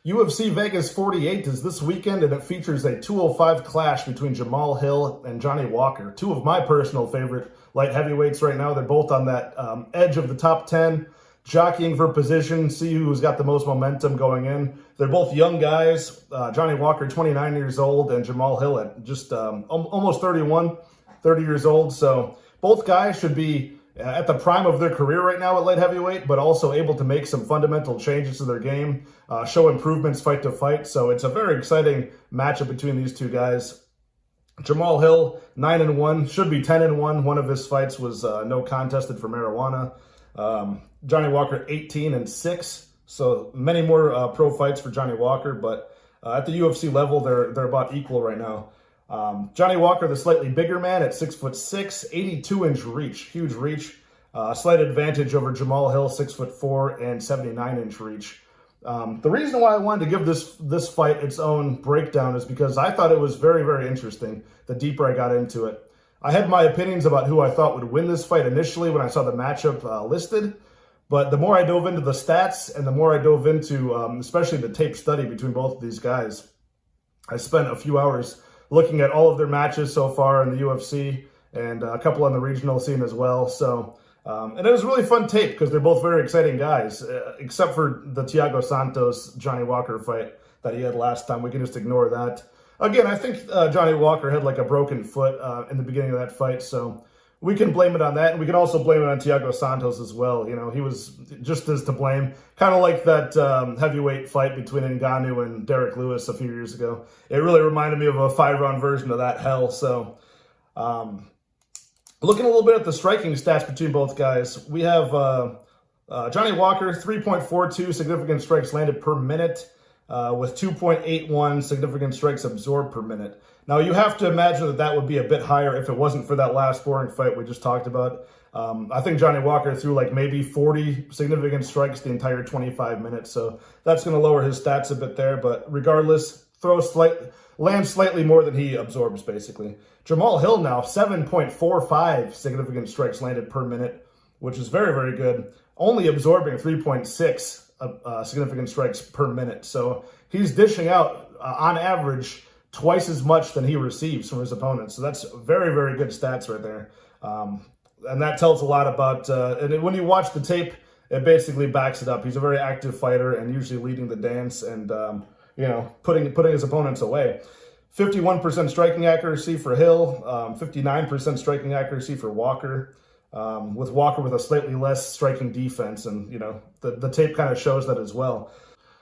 UFC Vegas 48 is this weekend, and it features a 205 clash between Jamahal Hill and Johnny Walker, two of my personal favorite light heavyweights right now. They're both on that edge of the top 10, jockeying for position, see who's got the most momentum going in. They're both young guys. Johnny Walker, 29 years old, and Jamahal Hill at just almost 30 years old. So both guys should be at the prime of their career right now at light heavyweight, but also able to make some fundamental changes to their game, show improvements fight to fight. So it's a very exciting matchup between these two guys. Jamahal Hill, 9-1, should be 10-1. One of his fights was no contested for marijuana. Johnny Walker, 18-6. So many more pro fights for Johnny Walker, but at the UFC level, they're about equal right now. Johnny Walker, the slightly bigger man at 6'6", 82-inch reach, huge reach. Slight advantage over Jamahal Hill, 6'4", and 79-inch reach. The reason why I wanted to give this fight its own breakdown is because I thought it was very, very interesting the deeper I got into it. I had my opinions about who I thought would win this fight initially when I saw the matchup listed, but the more I dove into the stats and the more I dove into especially the tape study between both of these guys, I spent a few hours looking at all of their matches so far in the UFC and a couple on the regional scene as well. So, and it was a really fun tape because they're both very exciting guys, except for the Thiago Santos-Johnny Walker fight that he had last time. We can just ignore that. Again, I think Johnny Walker had like a broken foot in the beginning of that fight, so we can blame it on that, and we can also blame it on Thiago Santos as well. You know, he was just as to blame. Kind of like that heavyweight fight between Ngannou and Derek Lewis a few years ago. It really reminded me of a 5-round version of that hell. So, looking a little bit at the striking stats between both guys, we have Johnny Walker, 3.42 significant strikes landed per minute, with 2.81 significant strikes absorbed per minute. Now, you have to imagine that that would be a bit higher if it wasn't for that last boring fight we just talked about. I think Johnny Walker threw like maybe 40 significant strikes the entire 25 minutes, so that's going to lower his stats a bit there. But regardless, lands slightly more than he absorbs, basically. Jamahal Hill now, 7.45 significant strikes landed per minute, which is very, very good. Only absorbing 3.6 significant strikes per minute. So he's dishing out, on average, twice as much than he receives from his opponents. So that's very, very good stats right there. And that tells a lot about, and when you watch the tape, it basically backs it up. He's a very active fighter and usually leading the dance and, you know, putting his opponents away. 51% striking accuracy for Hill, 59% striking accuracy for Walker, with Walker with a slightly less striking defense. And, you know, the tape kind of shows that as well.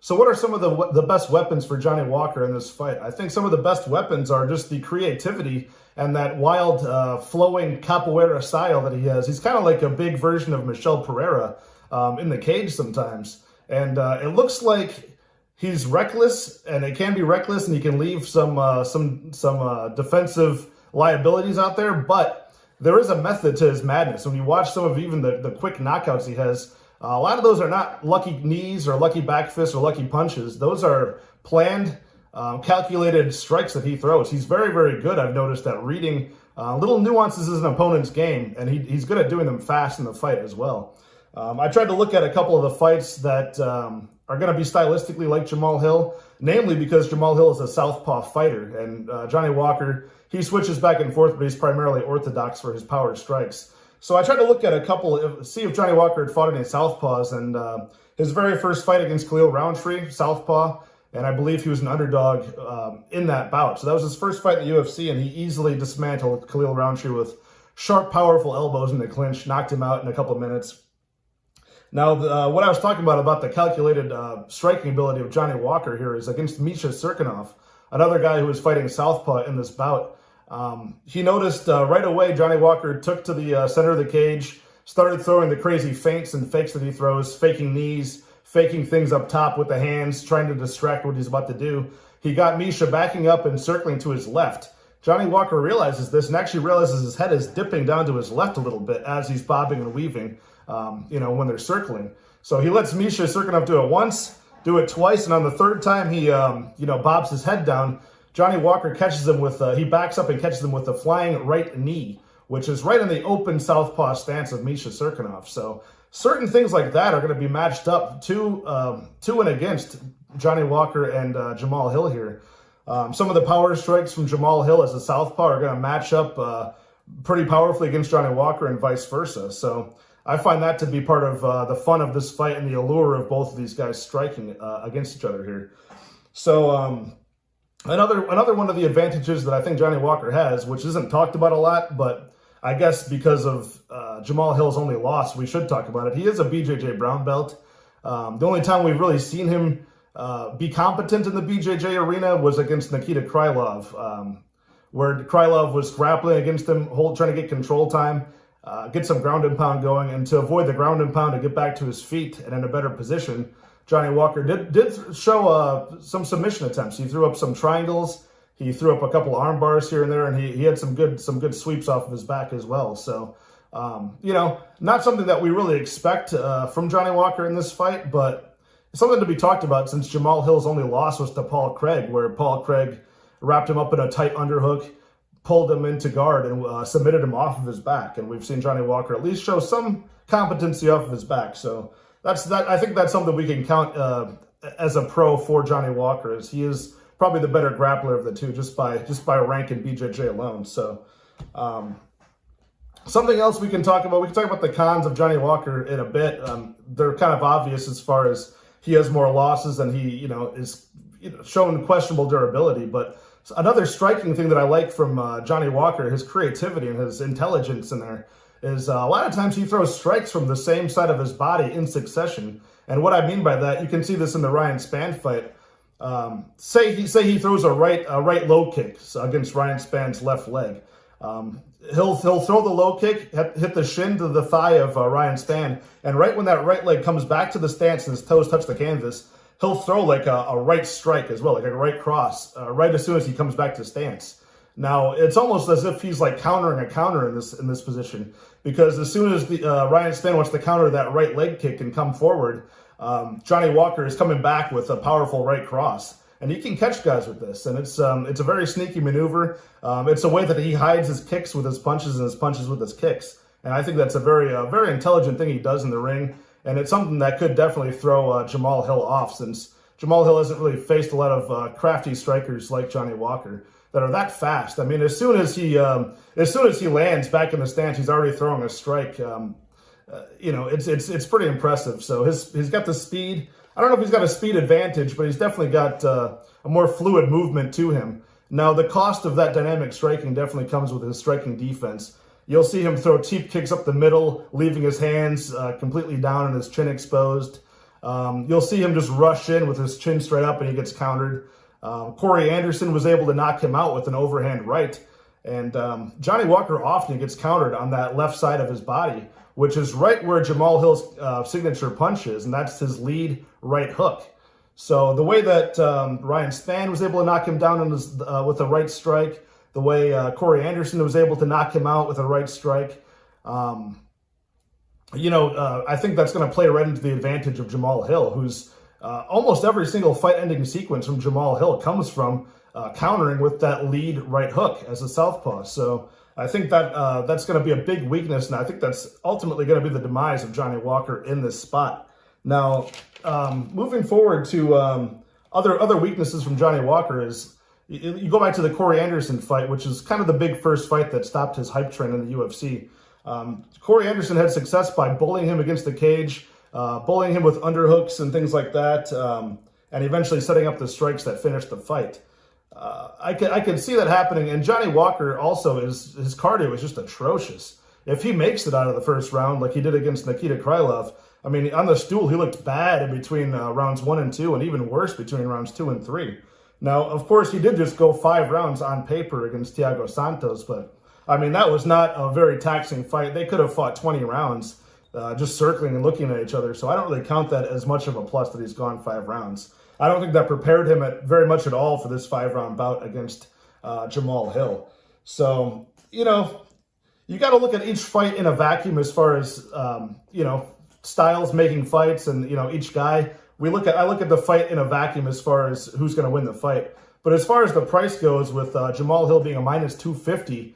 So what are some of the best weapons for Johnny Walker in this fight? I think some of the best weapons are just the creativity and that wild, flowing capoeira style that he has. He's kind of like a big version of Michel Pereira in the cage sometimes. And it looks like he's reckless, and it can be reckless, and he can leave some defensive liabilities out there. But there is a method to his madness. When you watch some of even the quick knockouts he has, a lot of those are not lucky knees or lucky back fists or lucky punches. Those are planned, calculated strikes that he throws. He's very, very good, I've noticed, at reading little nuances in an opponent's game, and he's good at doing them fast in the fight as well. I tried to look at a couple of the fights that are going to be stylistically like Jamahal Hill, namely because Jamahal Hill is a southpaw fighter, and Johnny Walker, he switches back and forth, but he's primarily orthodox for his power strikes. So I tried to look at a couple, see if Johnny Walker had fought any southpaws, and his very first fight against Khalil Roundtree, southpaw, and I believe he was an underdog in that bout. So that was his first fight in the UFC, and he easily dismantled Khalil Roundtree with sharp, powerful elbows in the clinch, knocked him out in a couple of minutes. Now, what I was talking about the calculated striking ability of Johnny Walker here is against Misha Cirkunov, another guy who was fighting southpaw in this bout. He noticed right away Johnny Walker took to the center of the cage, started throwing the crazy feints and fakes that he throws, faking knees, faking things up top with the hands, trying to distract what he's about to do. He got Misha backing up and circling to his left. Johnny Walker realizes this and actually realizes his head is dipping down to his left a little bit as he's bobbing and weaving, you know, when they're circling. So he lets Misha Cirkunov do it once, do it twice, and on the third time he, you know, bobs his head down. Johnny Walker catches him with, he backs up and catches him with a flying right knee, which is right in the open southpaw stance of Misha Cirkunov. So certain things like that are going to be matched up to and against Johnny Walker and Jamahal Hill here. Some of the power strikes from Jamahal Hill as a southpaw are going to match up pretty powerfully against Johnny Walker and vice versa. So I find that to be part of the fun of this fight and the allure of both of these guys striking against each other here. So another one of the advantages that I think Johnny Walker has, which isn't talked about a lot, but I guess because of Jamahal Hill's only loss, we should talk about it. He is a BJJ brown belt. The only time we've really seen him be competent in the BJJ arena was against Nikita Krylov, where Krylov was grappling against him, trying to get control time, get some ground and pound going, and to avoid the ground and pound to get back to his feet and in a better position, Johnny Walker did show some submission attempts. He threw up some triangles. He threw up a couple arm bars here and there, and he had some good sweeps off of his back as well. So, not something that we really expect from Johnny Walker in this fight, but something to be talked about since Jamahal Hill's only loss was to Paul Craig, where Paul Craig wrapped him up in a tight underhook, pulled him into guard, and submitted him off of his back. And we've seen Johnny Walker at least show some competency off of his back. So I think that's something we can count as a pro for Johnny Walker, as he is probably the better grappler of the two, just by rank in BJJ alone. So, something else we can talk about. We can talk about the cons of Johnny Walker in a bit. They're kind of obvious as far as he has more losses and he, is showing questionable durability. But another striking thing that I like from Johnny Walker, his creativity and his intelligence in there, is a lot of times he throws strikes from the same side of his body in succession. And what I mean by that, you can see this in the Ryan Spann fight. Say he throws a right low kick against Ryan Spann's left leg. He'll throw the low kick, hit the shin to the thigh of Ryan Spann, and right when that right leg comes back to the stance and his toes touch the canvas, he'll throw like a right strike as well, like a right cross, right as soon as he comes back to stance. Now it's almost as if he's like countering a counter in this position, because as soon as Ryan Spann wants to counter that right leg kick and come forward, Johnny Walker is coming back with a powerful right cross, and he can catch guys with this. And it's a very sneaky maneuver. It's a way that he hides his kicks with his punches and his punches with his kicks. And I think that's a very intelligent thing he does in the ring. And it's something that could definitely throw Jamahal Hill off, since Jamahal Hill hasn't really faced a lot of crafty strikers like Johnny Walker that are that fast. I mean, as soon as he lands back in the stance, he's already throwing a strike. It's pretty impressive. So he's got the speed. I don't know if he's got a speed advantage, but he's definitely got a more fluid movement to him. Now, the cost of that dynamic striking definitely comes with his striking defense. You'll see him throw cheap kicks up the middle, leaving his hands completely down and his chin exposed. You'll see him just rush in with his chin straight up and he gets countered. Corey Anderson was able to knock him out with an overhand right. And Johnny Walker often gets countered on that left side of his body, which is right where Jamahal Hill's signature punch is, and that's his lead right hook. So the way that Ryan Spann was able to knock him down with a right strike, the way Corey Anderson was able to knock him out with a right strike, I think that's going to play right into the advantage of Jamahal Hill, who's almost every single fight-ending sequence from Jamahal Hill comes from countering with that lead right hook as a southpaw. So I think that that's going to be a big weakness, and I think that's ultimately going to be the demise of Johnny Walker in this spot. Now, moving forward to other weaknesses from Johnny Walker is, you go back to the Corey Anderson fight, which is kind of the big first fight that stopped his hype train in the UFC. Corey Anderson had success by bullying him against the cage, bullying him with underhooks and things like that, and eventually setting up the strikes that finished the fight. I can see that happening, and Johnny Walker also, his cardio is just atrocious. If he makes it out of the first round, like he did against Nikita Krylov, I mean, on the stool, he looked bad in between rounds 1 and 2, and even worse between rounds 2 and 3. Now, of course, he did just go 5 rounds on paper against Thiago Santos, but, I mean, that was not a very taxing fight. They could have fought 20 rounds just circling and looking at each other, so I don't really count that as much of a plus that he's gone 5 rounds. I don't think that prepared him very much at all for this 5-round bout against Jamahal Hill. So, you got to look at each fight in a vacuum as far as, styles making fights and, each guy. I look at the fight in a vacuum as far as who's going to win the fight. But as far as the price goes, with Jamahal Hill being a minus 250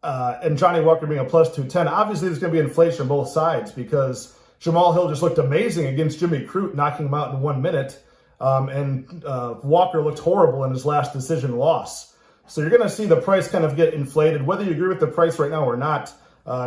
and Johnny Walker being a plus 210, obviously there's going to be inflation on both sides, because Jamahal Hill just looked amazing against Jimmy Crute, knocking him out in 1 minute. And Walker looked horrible in his last decision loss. So you're going to see the price kind of get inflated. Whether you agree with the price right now or not,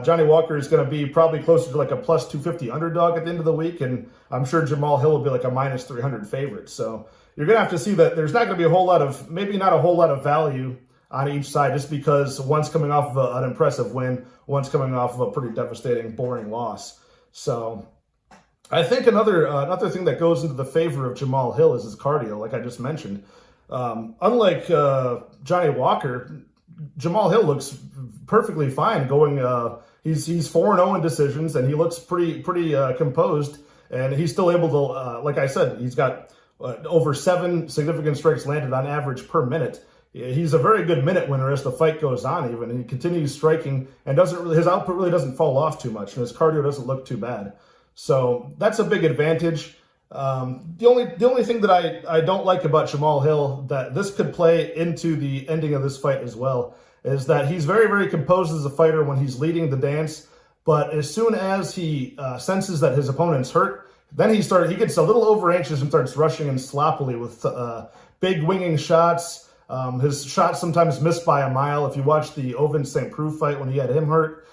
Johnny Walker is going to be probably closer to like a plus 250 underdog at the end of the week. And I'm sure Jamahal Hill will be like a minus 300 favorite. So you're going to have to see that there's not going to be a whole lot of, maybe not a whole lot of value on each side, just because one's coming off of an impressive win, one's coming off of a pretty devastating, boring loss. So I think another thing that goes into the favor of Jamahal Hill is his cardio, like I just mentioned. Unlike Johnny Walker, Jamahal Hill looks perfectly fine going. He's 4-0 in decisions, and he looks pretty composed, and he's still able to, like I said, he's got over 7 significant strikes landed on average per minute. He's a very good minute winner as the fight goes on, even. And he continues striking, and his output really doesn't fall off too much, and his cardio doesn't look too bad. So that's a big advantage. The only thing that I don't like about Jamahal Hill, that this could play into the ending of this fight as well, is that he's very, very composed as a fighter when he's leading the dance. But as soon as he senses that his opponent's hurt, then he gets a little over anxious and starts rushing in sloppily with big winging shots. His shots sometimes missed by a mile. If you watch the Ovin St. Preux fight when he had him hurt,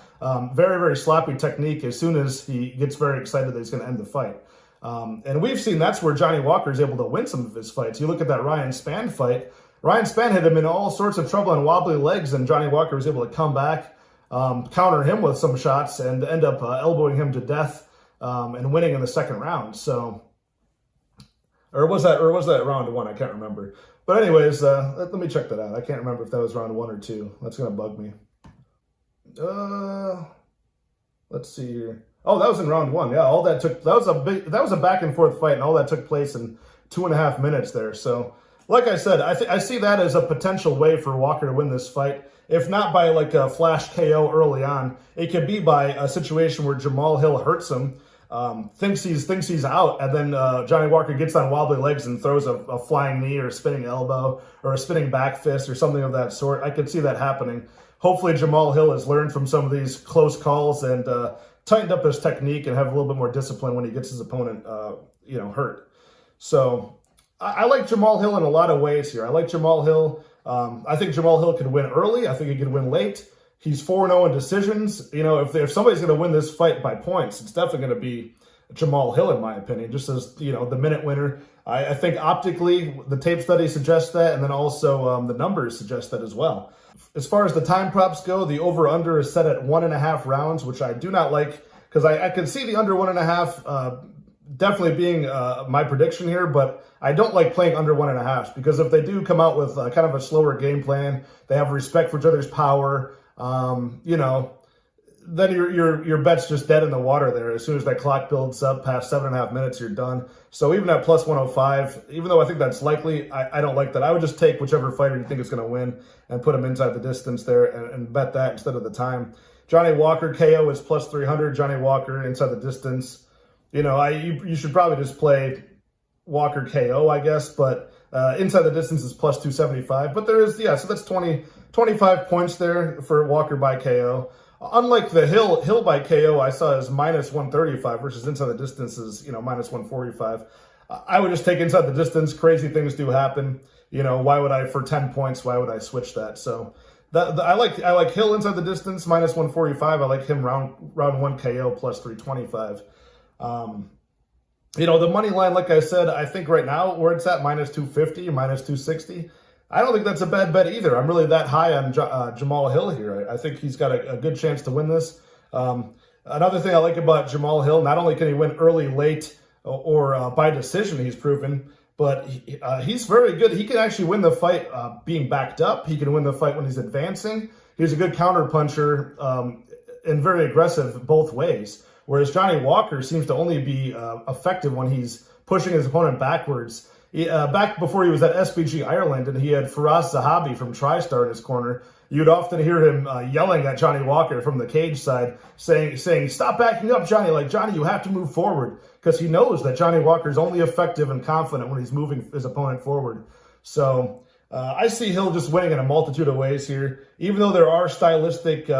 very, very sloppy technique as soon as he gets very excited that he's going to end the fight. And we've seen that's where Johnny Walker is able to win some of his fights. You look at that Ryan Spann fight. Ryan Spann hit him in all sorts of trouble on wobbly legs, and Johnny Walker was able to come back, counter him with some shots, and end up elbowing him to death and winning in the second round. So, or was that round 1? I can't remember. But anyways, let me check that out. I can't remember if that was round 1 or 2. That's gonna bug me. Let's see here. Oh, that was in round 1. Yeah, that was a back and forth fight, and all that took place in 2.5 minutes there. So, like I said, I see that as a potential way for Walker to win this fight. If not by like a flash KO early on, it could be by a situation where Jamahal Hill hurts him, thinks he's out, and then Johnny Walker gets on wobbly legs and throws a flying knee or a spinning elbow or a spinning back fist or something of that sort. I could see that happening. Hopefully Jamahal Hill has learned from some of these close calls and tightened up his technique and have a little bit more discipline when he gets his opponent hurt. So I like Jamahal Hill in a lot of ways here. I like Jamahal Hill. I think Jamahal Hill could win early. I think he could win late. He's 4-0 in decisions. You know, if somebody's going to win this fight by points, it's definitely going to be Jamahal Hill, in my opinion, just as, the minute winner. I think optically the tape study suggests that, and then also the numbers suggest that as well. As far as the time props go, the over-under is set at 1.5 rounds, which I do not like, because I can see the under 1.5 definitely being my prediction here, but I don't like playing under 1.5, because if they do come out with kind of a slower game plan, they have respect for each other's power, then your bet's just dead in the water there. As soon as that clock builds up past 7.5 minutes, you're done. So even at plus 105, even though I think that's likely, I don't like that. I would just take whichever fighter you think is going to win and put him inside the distance there and bet that instead of the time. Johnny Walker KO is plus 300. Johnny Walker inside the distance. You should probably just play Walker KO, I guess, but inside the distance is plus 275. But there is, so that's 25 points there for Walker by KO. Unlike the Hill by KO, I saw as minus 135 versus inside the distance is, minus 145. I would just take inside the distance. Crazy things do happen. Why would I, for 10 points, why would I switch that? So I like Hill inside the distance, minus 145. I like him round 1 KO plus 325. The money line, like I said, I think right now where it's at, minus 250, minus 260, I don't think that's a bad bet either. I'm really that high on Jamahal Hill here. I think he's got a good chance to win this. Another thing I like about Jamahal Hill, not only can he win early, late, or by decision, he's proven, but he's very good. He can actually win the fight being backed up. He can win the fight when he's advancing. He's a good counter puncher and very aggressive both ways. Whereas Johnny Walker seems to only be effective when he's pushing his opponent backwards. Back before he was at SBG Ireland and he had Firas Zahabi from TriStar in his corner, you'd often hear him yelling at Johnny Walker from the cage side, saying, "Stop backing up, Johnny. Like, Johnny, you have to move forward," because he knows that Johnny Walker is only effective and confident when he's moving his opponent forward. So I see Hill just winning in a multitude of ways here, even though there are stylistic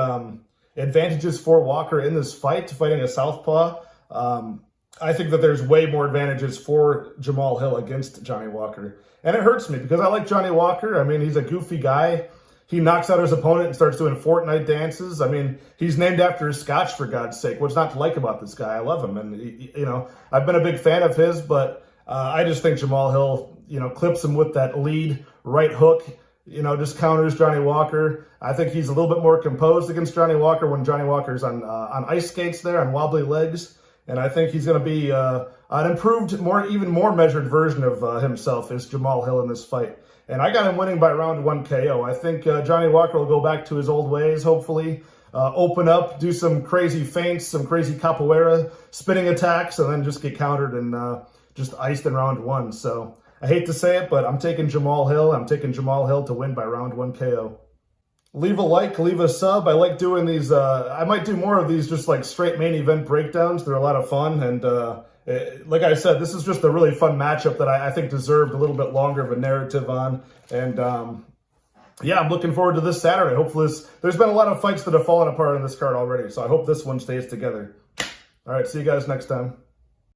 advantages for Walker in this fight, fighting a southpaw. I think that there's way more advantages for Jamahal Hill against Johnny Walker. And it hurts me because I like Johnny Walker. I mean, he's a goofy guy. He knocks out his opponent and starts doing Fortnite dances. I mean, he's named after his scotch, for God's sake. What's not to like about this guy? I love him. And, you know, I've been a big fan of his, but I just think Jamahal Hill, you know, clips him with that lead right hook, you know, just counters Johnny Walker. I think he's a little bit more composed against Johnny Walker when Johnny Walker's on ice skates there, on wobbly legs. And I think he's going to be an improved, even more measured version of himself is Jamahal Hill in this fight. And I got him winning by round 1 KO. I think Johnny Walker will go back to his old ways, hopefully. Open up, do some crazy feints, some crazy capoeira, spinning attacks, and then just get countered and just iced in round 1. So I hate to say it, but I'm taking Jamahal Hill. I'm taking Jamahal Hill to win by round 1 KO. Leave a like, leave a sub. I like doing these. I might do more of these just like straight main event breakdowns. They're a lot of fun. And like I said, this is just a really fun matchup that I think deserved a little bit longer of a narrative on. And yeah, I'm looking forward to this Saturday. Hopefully there's been a lot of fights that have fallen apart on this card already. So I hope this one stays together. All right, see you guys next time.